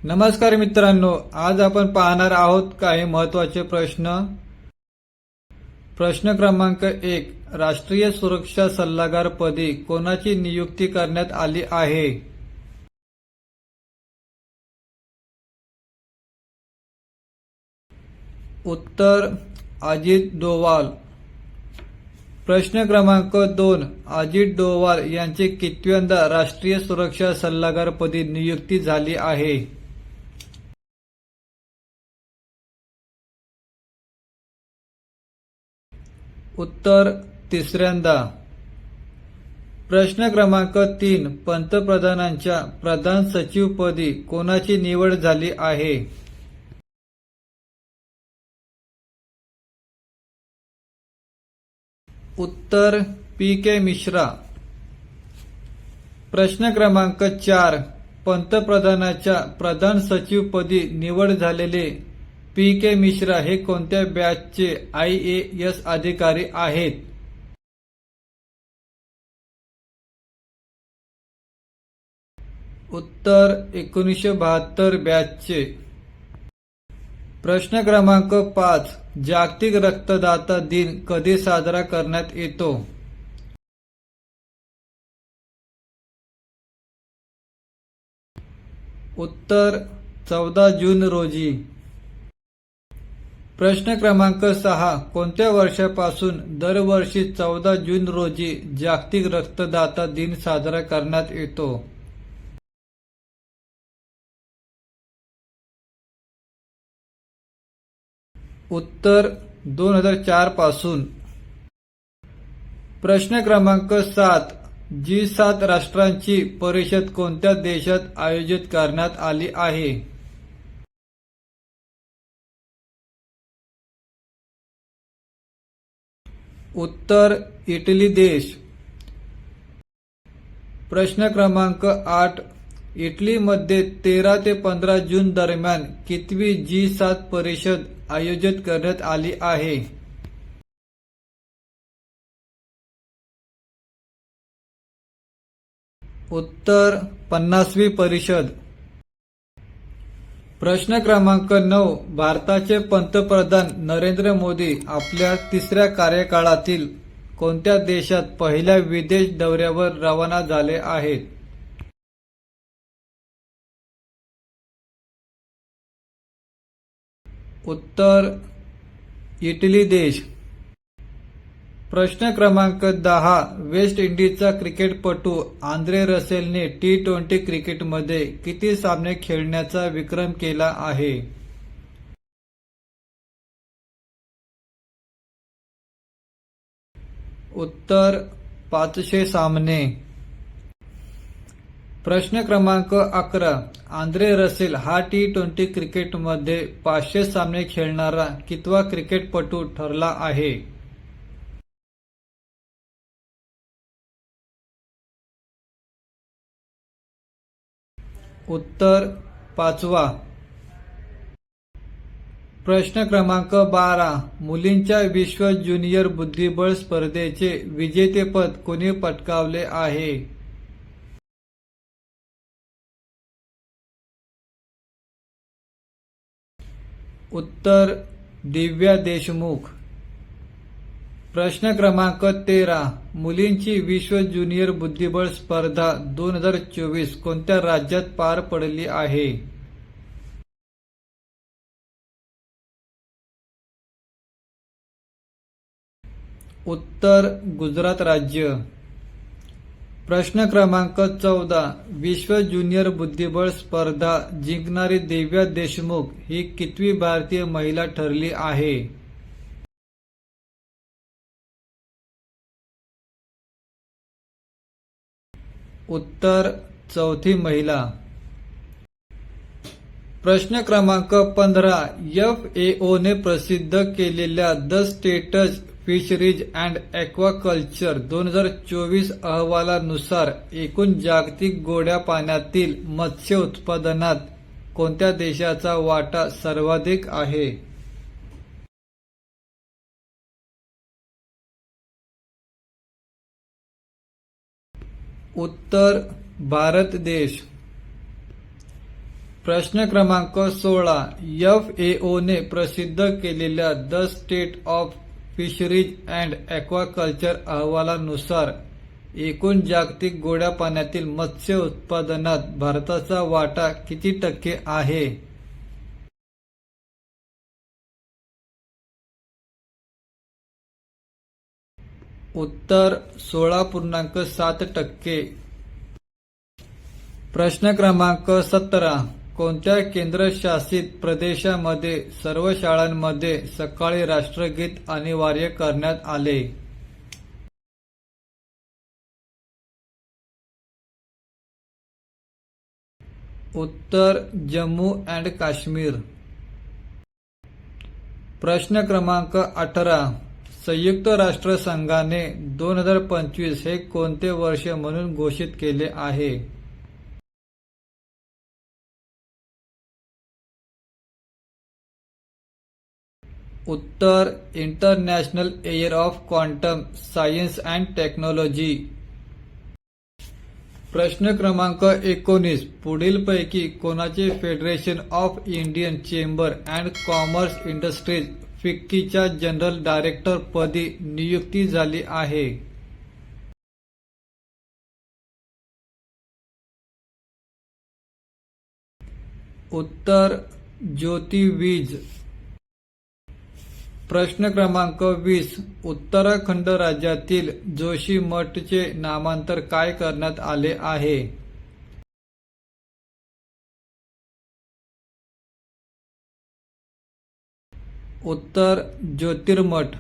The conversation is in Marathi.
नमस्कार मित्रांनो, आज आपण पाहणार आहोत काही महत्त्वाचे प्रश्न. प्रश्न क्रमांक 1. राष्ट्रीय सुरक्षा सल्लागार पदी कोणाची नियुक्ती करण्यात आली आहे? उत्तर अजित डोवाल. प्रश्न क्रमांक 2. अजित डोवाल यांची कितव्यांदा राष्ट्रीय सुरक्षा सल्लागार पदी नियुक्ती झाली आहे? उत्तर तिसऱ्यांदा. प्रश्न क्रमांक 3. पंतप्रधानांच्या प्रधान सचिवपदी कोणाची निवड झाली आहे? उत्तर पी.के. मिश्रा. प्रश्न क्रमांक 4. पंतप्रधानाच्या प्रधान सचिवपदी निवड झालेले पी.के. मिश्रा हे कोणत्या बॅचचे IAS अधिकारी आहेत? उत्तर 1972 बॅचचे. प्रश्न क्रमांक 5. जागतिक रक्तदाता दिन कधी साजरा करण्यात येतो? उत्तर 14 जून रोजी. प्रश्न क्रमांक 6. कोणत्या वर्षापासून दरवर्षी 14 जून रोजी जागतिक रक्तदाता दिन साजरा करण्यात येतो? उत्तर 2004 पासून. प्रश्न क्रमांक 7. G7 राष्ट्रांची परिषद कोणत्या देशात आयोजित करण्यात आली आहे? उत्तर इटली देश. प्रश्न क्रमांक 8. इटलीमध्ये 13 ते 15 जून दरम्यान कितवी G7 परिषद आयोजित करण्यात आली आहे? उत्तर 50वी परिषद. प्रश्न क्रमांक 9. भारताचे पंतप्रधान नरेंद्र मोदी आपल्या तिसऱ्या कार्यकाळातील कोणत्या देशात पहिल्या विदेश दौऱ्यावर रवाना झाले आहेत? उत्तर इटली देश. प्रश्न क्रमांक 10. वेस्ट इंडीजचा क्रिकेटपटू आंद्रे रसेलने T20 क्रिकेटमध्ये किती सामने खेळण्याचा विक्रम केला आहे? उत्तर 500 सामने. प्रश्न क्रमांक 11. आंद्रे रसेल हा T20 क्रिकेटमध्ये 500 सामने खेळणारा कितवा क्रिकेटपटू ठरला आहे? उत्तर 5वा. प्रश्न क्रमांक 12. मुलींच्या विश्व ज्युनियर बुद्धिबळ स्पर्धेचे विजेतेपद कोणी पटकावले आहे? उत्तर दिव्या देशमुख. प्रश्न क्रमांक 13. मुलींची विश्व ज्युनियर बुद्धिबळ स्पर्धा 2024 कोणत्या राज्यात पार पडली आहे? उत्तर गुजरात राज्य. प्रश्न क्रमांक 14. विश्व ज्युनियर बुद्धिबळ स्पर्धा जिंकणारी दिव्या देशमुख ही कितवी भारतीय महिला ठरली आहे? उत्तर 4थी महिला. प्रश्न क्रमांक 15. FAO ने प्रसिद्ध केलेल्या the states fisheries and aquaculture 2024 अहवालानुसार एकूण जागतिक गोड्या पाण्यातील मत्स्य उत्पादनात कोणत्या देशाचा वाटा सर्वाधिक आहे? उत्तर भारत देश. प्रश्न क्रमांक 16. FAO ने प्रसिद्ध केलेल्या the state of fisheries and aquaculture अहवालानुसार एकूण जागतिक गोड्या पाण्यातील मत्स्य उत्पादनात भारताचा वाटा किती टक्के आहे? उत्तर 16.7%. प्रश्न क्रमांक 17. कोणत्या केंद्रशासित प्रदेशामध्ये सर्व शाळांमध्ये सकाळी राष्ट्रगीत अनिवार्य करण्यात आले? उत्तर जम्मू अँड काश्मीर. प्रश्न क्रमांक 18. संयुक्त राष्ट्रसंघाने 2025 हे कोणते वर्ष म्हणून घोषित केले आहे? उत्तर international year of quantum science and technology. प्रश्न क्रमांक 19. पुढीलपैकी कोणाचे federation of Indian chamber and commerce industries फिक्कीच्या जनरल डायरेक्टर पदी नियुक्ती झाली आहे? उत्तर ज्योती वीज. प्रश्न क्रमांक 20. उत्तराखंड राज्यातील जोशीमठचे नामांतर काय करण्यात आले आहे? उत्तर ज्योतिर्मठ.